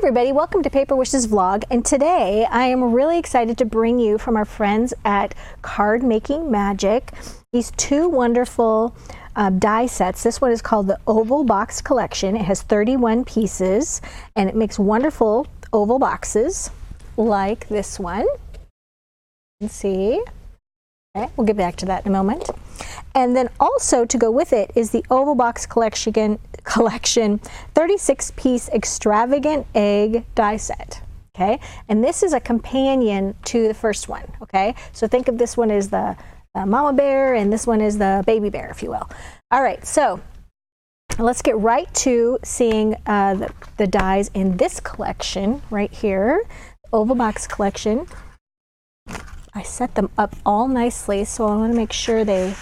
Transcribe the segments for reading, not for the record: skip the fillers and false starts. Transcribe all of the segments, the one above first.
everybody, welcome to Paper Wishes Vlog, and today I am really excited to bring you from our friends at Card Making Magic these two wonderful die sets. This one is called the Oval Box Collection. It has 31 pieces and it makes wonderful oval boxes like this one. You can see. Okay, we'll get back to that in a moment. And then also to go with it is the Oval Box Collection 36-piece extravagant egg die set. Okay, and this is a companion to the first one. Okay, so think of this one as the mama bear and this one is the baby bear, if you will. All right, so let's get right to seeing the dies in this collection right here, Oval Box Collection. I set them up all nicely, so I want to make sure they're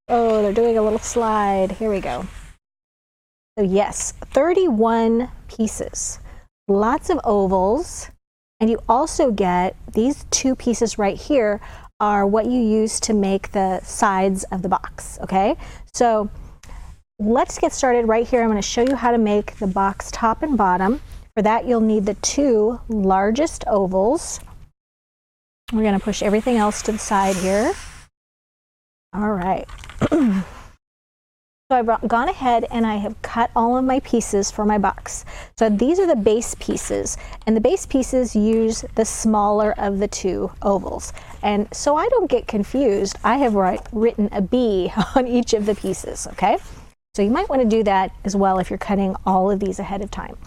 doing a little slide. Here we go. So yes, 31 pieces, lots of ovals, and you also get these two pieces right here are what you use to make the sides of the box, okay? So let's get started right here. I'm going to show you how to make the box top and bottom. For that, you'll need the two largest ovals. We're going to push everything else to the side here. All right. So I've gone ahead and I have cut all of my pieces for my box. So these are the base pieces, and the base pieces use the smaller of the two ovals. And so I don't get confused, I have written a B on each of the pieces, okay? So you might want to do that as well if you're cutting all of these ahead of time.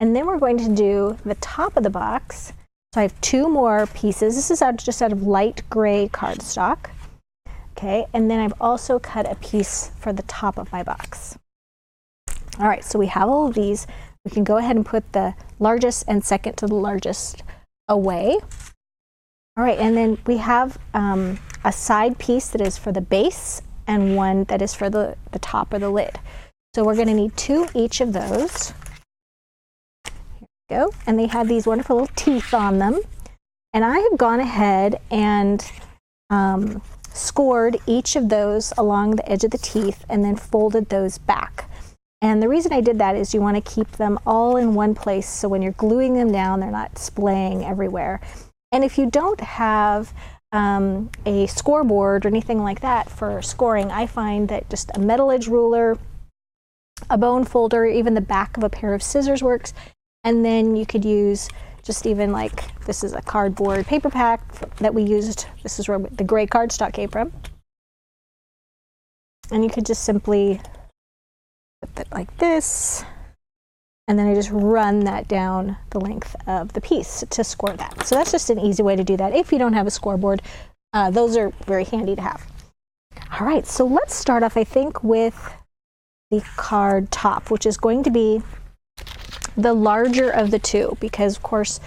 And then we're going to do the top of the box. So I have two more pieces. This is just out of light gray cardstock. Okay, and then I've also cut a piece for the top of my box. All right, so we have all of these. We can go ahead and put the largest and second to the largest away. All right, and then we have a side piece that is for the base and one that is for the top or the lid. So we're going to need two each of those. Here we go. And they have these wonderful little teeth on them. And I have gone ahead and scored each of those along the edge of the teeth and then folded those back. And the reason I did that is you want to keep them all in one place so when you're gluing them down they're not splaying everywhere. And if you don't have a scoreboard or anything like that for scoring, I find that just a metal edge ruler, a bone folder, even the back of a pair of scissors works. And then you could use just even like, this is a cardboard paper pack that we used. This is where the gray cardstock came from. And you could just simply put it like this. And then I just run that down the length of the piece to score that. So that's just an easy way to do that. If you don't have a scoreboard, those are very handy to have. All right, so let's start off, I think, with the card top, which is going to be the larger of the two, because of course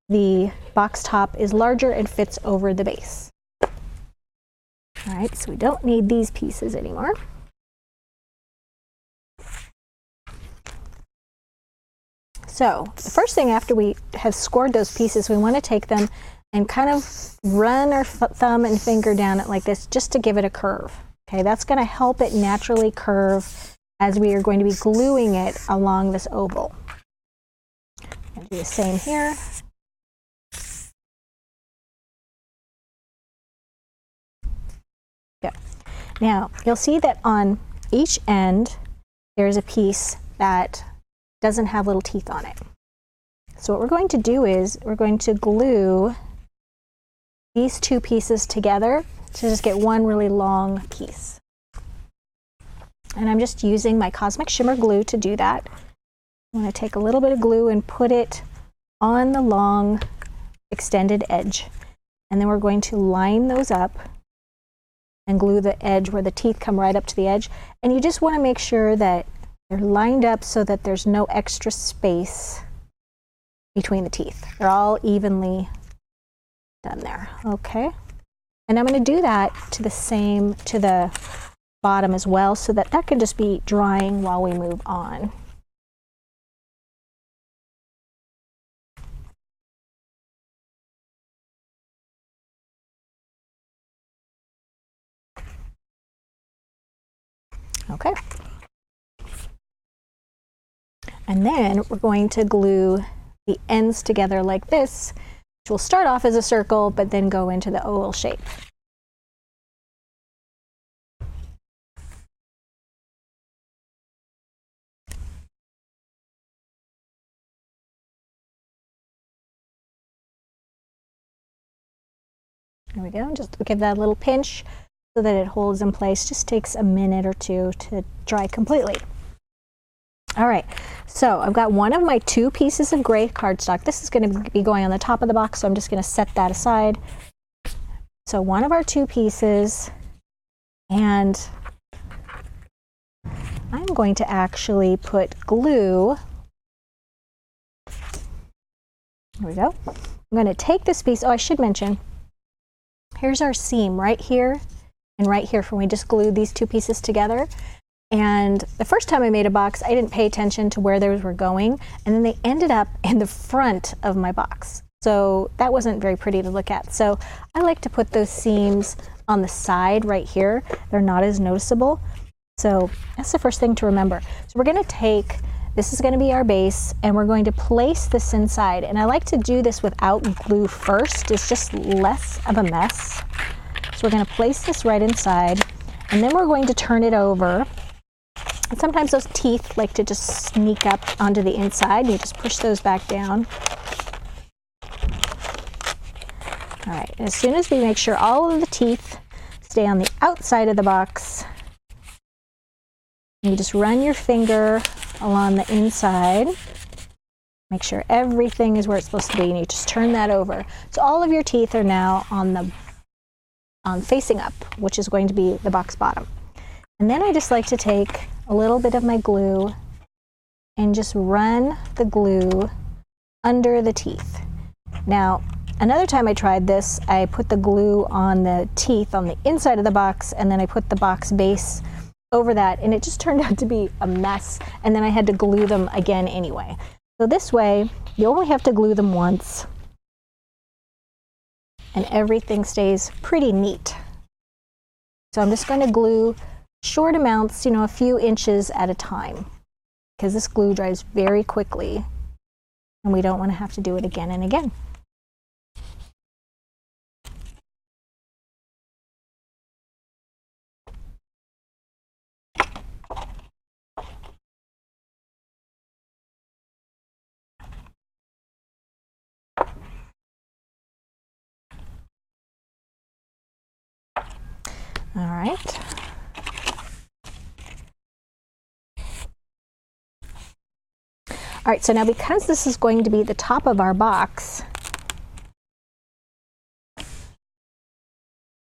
the box top is larger and fits over the base. All right, so we don't need these pieces anymore. So the first thing after we have scored those pieces, we want to take them and kind of run our thumb and finger down it like this just to give it a curve. Okay, that's going to help it naturally curve as we are going to be gluing it along this oval. I'll do the same here. Good. Now, you'll see that on each end, there's a piece that doesn't have little teeth on it. So what we're going to do is we're going to glue these two pieces together to just get one really long piece. And I'm just using my Cosmic Shimmer glue to do that. I'm going to take a little bit of glue and put it on the long extended edge. And then we're going to line those up and glue the edge where the teeth come right up to the edge. And you just want to make sure that they're lined up so that there's no extra space between the teeth. They're all evenly done there. Okay. And I'm going to do that to the bottom as well, so that can just be drying while we move on. Okay. And then we're going to glue the ends together like this, which will start off as a circle, but then go into the oval shape. There we go, just give that a little pinch so that it holds in place. Just takes a minute or two to dry completely. All right, so I've got one of my 2 pieces of gray cardstock. This is going to be going on the top of the box, so I'm just going to set that aside. So one of our 2 pieces, and I'm going to actually put glue. There we go. I'm going to take this piece. Oh, I should mention, here's our seam right here and right here when we just glued these 2 pieces together. And the first time I made a box, I didn't pay attention to where those were going, and then they ended up in the front of my box. So that wasn't very pretty to look at. So I like to put those seams on the side right here. They're not as noticeable. So that's the first thing to remember. So we're going to take, this is going to be our base, and we're going to place this inside. And I like to do this without glue first. It's just less of a mess. So we're going to place this right inside, and then we're going to turn it over. And sometimes those teeth like to just sneak up onto the inside. You just push those back down. All right, as soon as we make sure all of the teeth stay on the outside of the box, you just run your finger along the inside. Make sure everything is where it's supposed to be, and you just turn that over. So all of your teeth are now on facing up, which is going to be the box bottom. And then I just like to take a little bit of my glue and just run the glue under the teeth. Now, another time I tried this, I put the glue on the teeth on the inside of the box, and then I put the box base over that, and it just turned out to be a mess, and then I had to glue them again anyway. So this way, you only have to glue them once, and everything stays pretty neat. So I'm just going to glue short amounts, a few inches at a time, because this glue dries very quickly, and we don't want to have to do it again and again. All right. All right, so now because this is going to be the top of our box,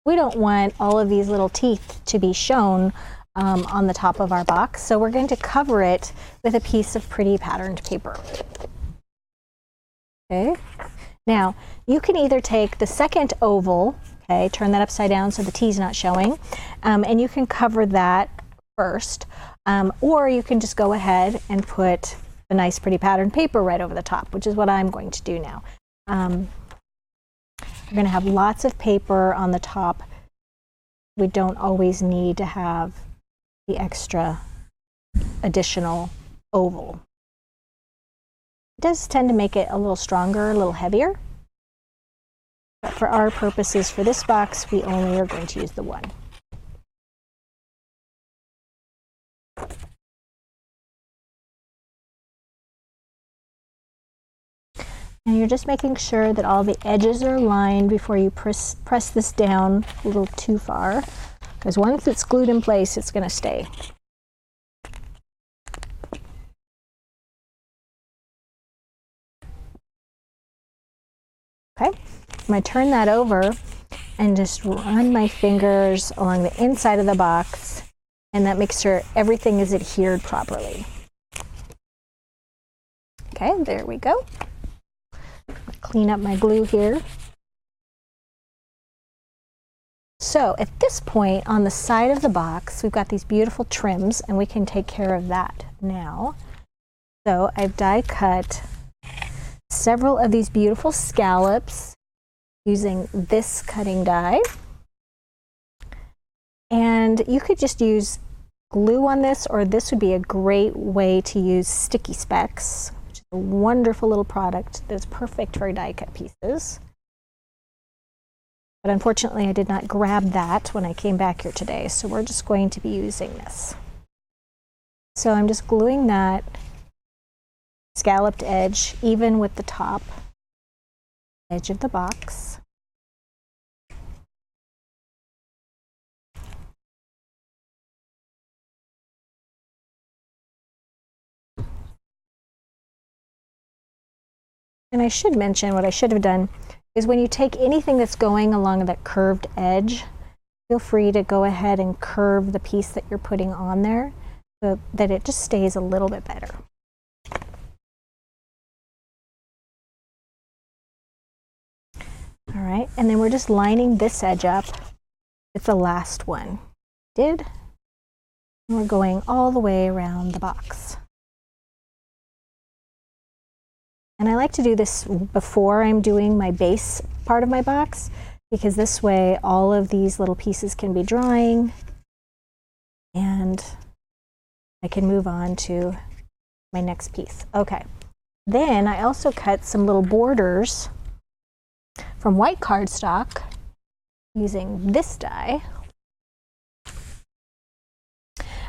we don't want all of these little teeth to be shown on the top of our box, so we're going to cover it with a piece of pretty patterned paper. Okay, now you can either take the second oval, okay, turn that upside down so the T's not showing, and you can cover that first, or you can just go ahead and put a nice pretty patterned paper right over the top, which is what I'm going to do now. We're going to have lots of paper on the top. We don't always need to have the extra additional oval. It does tend to make it a little stronger, a little heavier. But for our purposes for this box, we only are going to use the one. And you're just making sure that all the edges are aligned before you press this down a little too far, because once it's glued in place, it's going to stay. Okay, I'm going to turn that over and just run my fingers along the inside of the box, and that makes sure everything is adhered properly. Okay, there we go. Clean up my glue here. So at this point on the side of the box, we've got these beautiful trims, and we can take care of that now. So I've die cut several of these beautiful scallops using this cutting die. And you could just use glue on this, or this would be a great way to use sticky specks, which is A wonderful little product that's perfect for die cut pieces. But unfortunately, I did not grab that when I came back here today, so we're just going to be using this. So I'm just gluing that scalloped edge even with the top edge of the box. And I should mention, what I should have done is when you take anything that's going along that curved edge, feel free to go ahead and curve the piece that you're putting on there so that it just stays a little bit better. All right, and then we're just lining this edge up with the last one. And we're going all the way around the box. And I like to do this before I'm doing my base part of my box, because this way all of these little pieces can be drying and I can move on to my next piece. Okay, then I also cut some little borders from white cardstock using this die.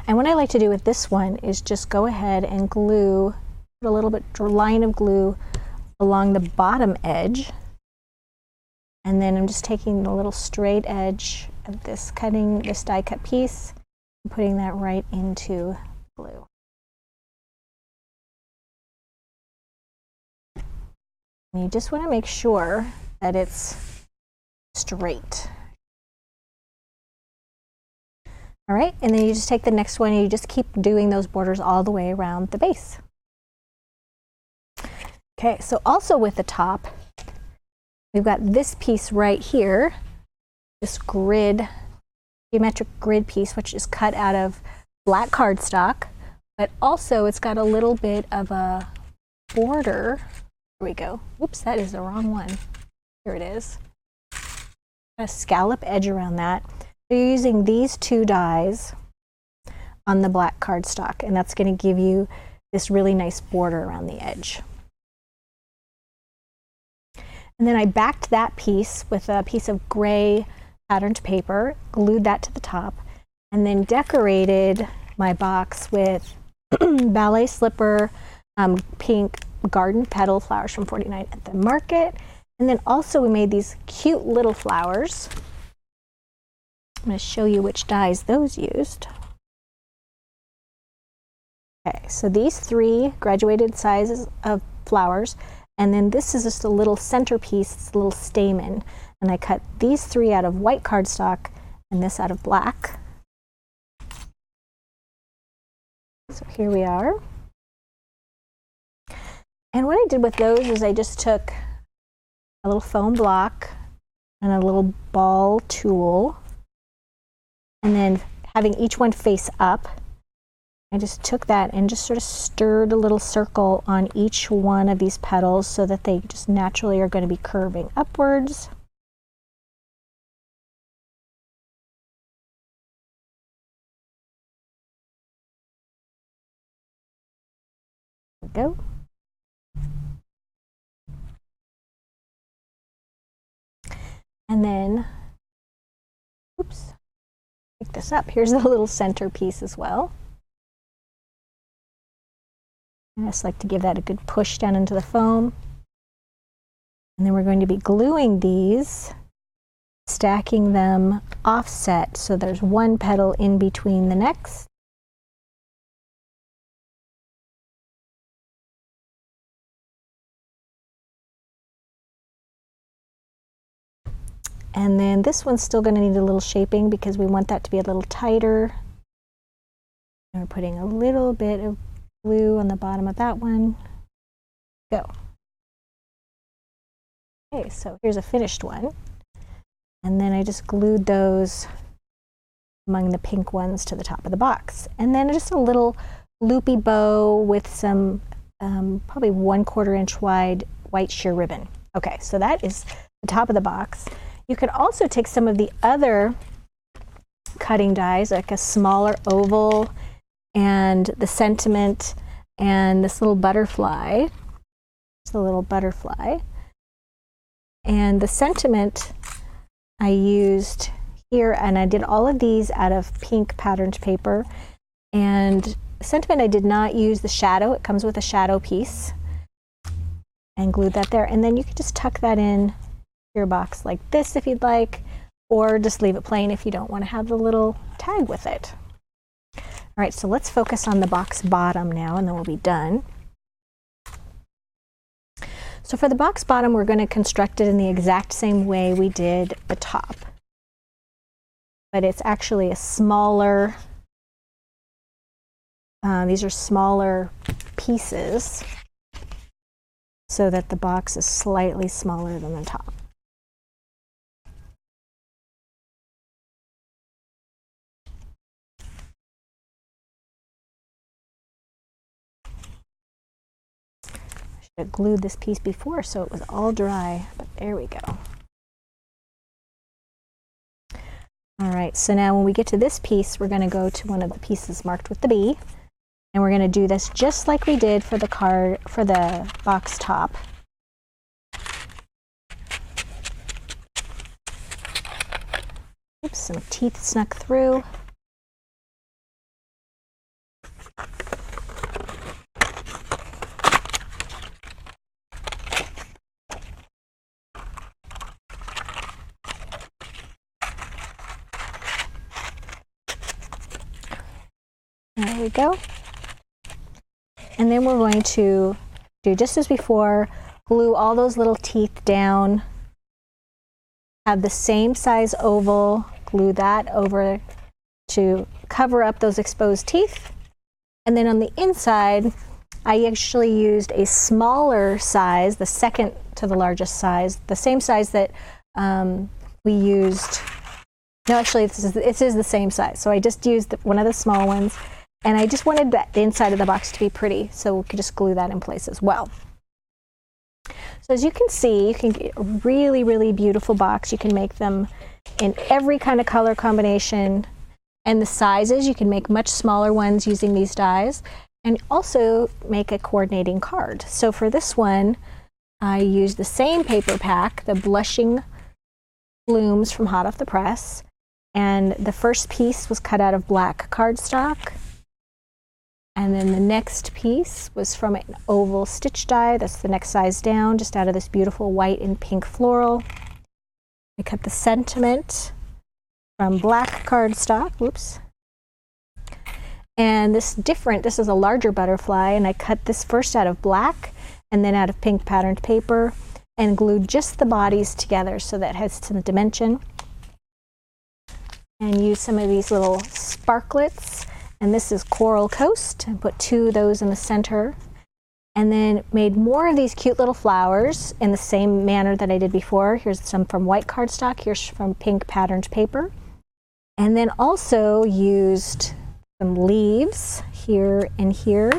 And what I like to do with this one is just go ahead and glue, put a little bit line of glue along the bottom edge, and then I'm just taking the little straight edge of this die cut piece and putting that right into glue. And you just want to make sure that it's straight. All right, and then you just take the next one and you just keep doing those borders all the way around the base. Okay, so also with the top, we've got this piece right here, this geometric grid piece, which is cut out of black cardstock, but also it's got a little bit of a border. Here we go. Whoops, that is the wrong one. Here it is. A scallop edge around that. So you're using these two dies on the black cardstock, and that's going to give you this really nice border around the edge. And then I backed that piece with a piece of gray patterned paper, glued that to the top, and then decorated my box with ballet slipper, pink garden petal flowers from 49 at the market. And then also we made these cute little flowers. I'm going to show you which dies those used. Okay, so these 3 graduated sizes of flowers, and then this is just a little centerpiece, it's a little stamen, and I cut these 3 out of white cardstock and this out of black. So here we are. And what I did with those is I just took a little foam block and a little ball tool, and then having each one face up, I just took that and just sort of stirred a little circle on each one of these petals so that they just naturally are going to be curving upwards. There we go. And then, oops, pick this up. Here's the little centerpiece as well. I just like to give that a good push down into the foam. And then we're going to be gluing these, stacking them offset so there's one petal in between the next. And then this one's still going to need a little shaping because we want that to be a little tighter. And we're putting a little bit of glue on the bottom of that one. Go. Okay, so here's a finished one. And then I just glued those among the pink ones to the top of the box. And then just a little loopy bow with some probably 1/4 inch wide white sheer ribbon. Okay, so that is the top of the box. You could also take some of the other cutting dies, like a smaller oval and the sentiment and this little butterfly, It's a little butterfly. And the sentiment I used here, and I did all of these out of pink patterned paper. And the sentiment, I did not use the shadow. It comes with a shadow piece. And glued that there. And then you can just tuck that in your box like this if you'd like, or just leave it plain if you don't want to have the little tag with it. All right, so let's focus on the box bottom now, and then we'll be done. So for the box bottom, we're going to construct it in the exact same way we did the top. But it's actually a smaller, these are smaller pieces so that the box is slightly smaller than the top. I glued this piece before so it was all dry, but there we go. All right, so now when we get to this piece, we're going to go to one of the pieces marked with the B, and we're going to do this just like we did for the card, for the box top. Oops, some teeth snuck through. There we go. And then we're going to do just as before, glue all those little teeth down, have the same size oval, glue that over to cover up those exposed teeth. And then on the inside, I actually used a smaller size, the second to the largest size, the same size that we used. No, actually, it is the same size. So I just used one of the small ones. And I just wanted the inside of the box to be pretty, so we could just glue that in place as well. So as you can see, you can get a really, really beautiful box. You can make them in every kind of color combination. And the sizes, you can make much smaller ones using these dies, and also make a coordinating card. So for this one, I used the same paper pack, the Blushing Blooms from Hot Off the Press. And the first piece was cut out of black cardstock. And then the next piece was from an oval stitch die. That's the next size down, just out of this beautiful white and pink floral. I cut the sentiment from black cardstock. Whoops. And this is a larger butterfly, and I cut this first out of black and then out of pink patterned paper and glued just the bodies together so that it has some dimension. And use some of these little sparklets. And this is Coral Coast, and put two of those in the center. And then made more of these cute little flowers in the same manner that I did before. Here's some from white cardstock, here's from pink patterned paper. And then also used some leaves here and here.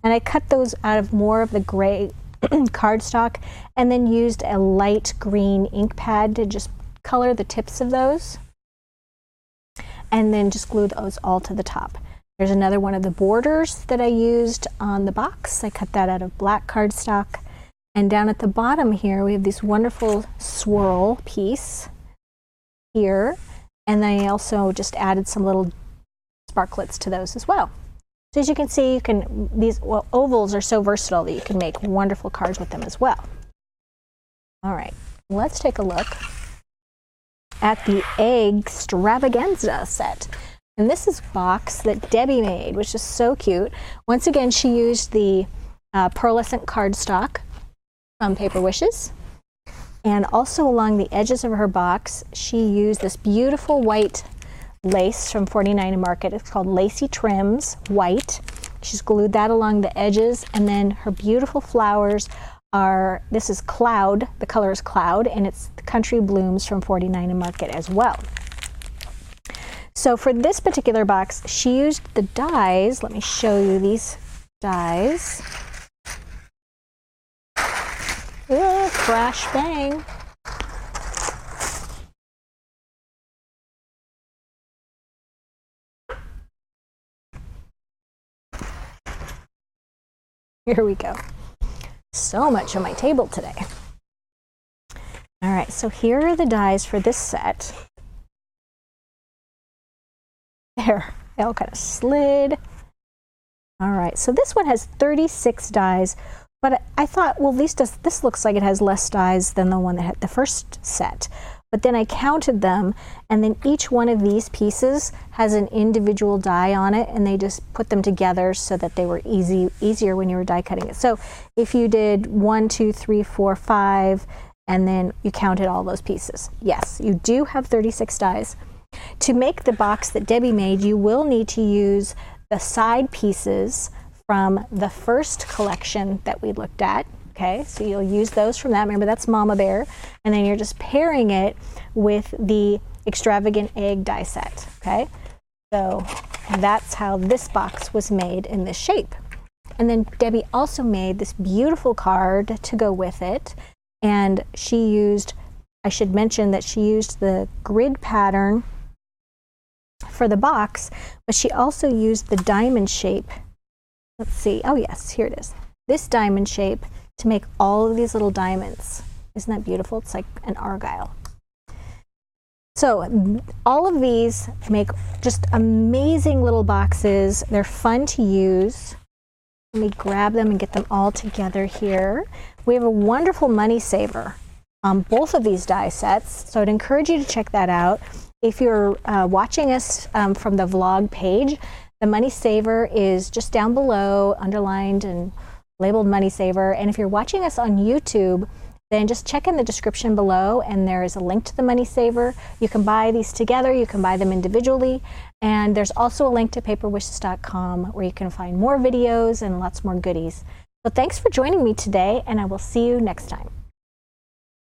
And I cut those out of more of the gray cardstock, and then used a light green ink pad to just color the tips of those. And then just glue those all to the top. There's another one of the borders that I used on the box. I cut that out of black cardstock. And down at the bottom here, we have this wonderful swirl piece here. And I also just added some little sparklets to those as well. So as you can see, ovals are so versatile that you can make wonderful cards with them as well. All right, let's take a look at the Egg Extravaganza set. And this is a box that Debbie made, which is so cute. Once again, she used the pearlescent cardstock from Paper Wishes. And also along the edges of her box, she used this beautiful white lace from 49 & Market. It's called Lacy Trims White. She's glued that along the edges, and then her beautiful flowers are, this is Cloud, the color is Cloud, and it's the Country Blooms from 49 & Market as well. So for this particular box, she used the dies. Let me show you these dies. Oh, crash bang. Here we go. so much on my table today. All right, so here are the dies for this set. There, they all kind of slid. All right, so this one has 36 dies, but I thought, well, this looks like it has less dies than the one that had the first set. But then I counted them, and then each one of these pieces has an individual die on it, and they just put them together so that they were easier when you were die cutting it. So if you did 1, 2, 3, 4, 5, and then you counted all those pieces, yes, you do have 36 dies. To make the box that Debbie made, you will need to use the side pieces from the first collection that we looked at. Okay, so you'll use those from that. Remember, that's Mama Bear. And then you're just pairing it with the extravagant egg die set. Okay, so that's how this box was made in this shape. And then Debbie also made this beautiful card to go with it. And she used, I should mention that she used the grid pattern for the box, but she also used the diamond shape. Let's see, oh yes, here it is. This diamond shape to make all of these little diamonds. Isn't that beautiful? It's like an argyle. So all of these make just amazing little boxes. They're fun to use. Let me grab them and get them all together here. We have a wonderful money saver on both of these die sets, so I'd encourage you to check that out. If you're watching us from the vlog page, the money saver is just down below, underlined and labeled money saver. And if you're watching us on YouTube, then just check in the description below and there is a link to the money saver. You can buy these together, you can buy them individually, and there's also a link to paperwishes.com where you can find more videos and lots more goodies. So thanks for joining me today, and I will see you next time.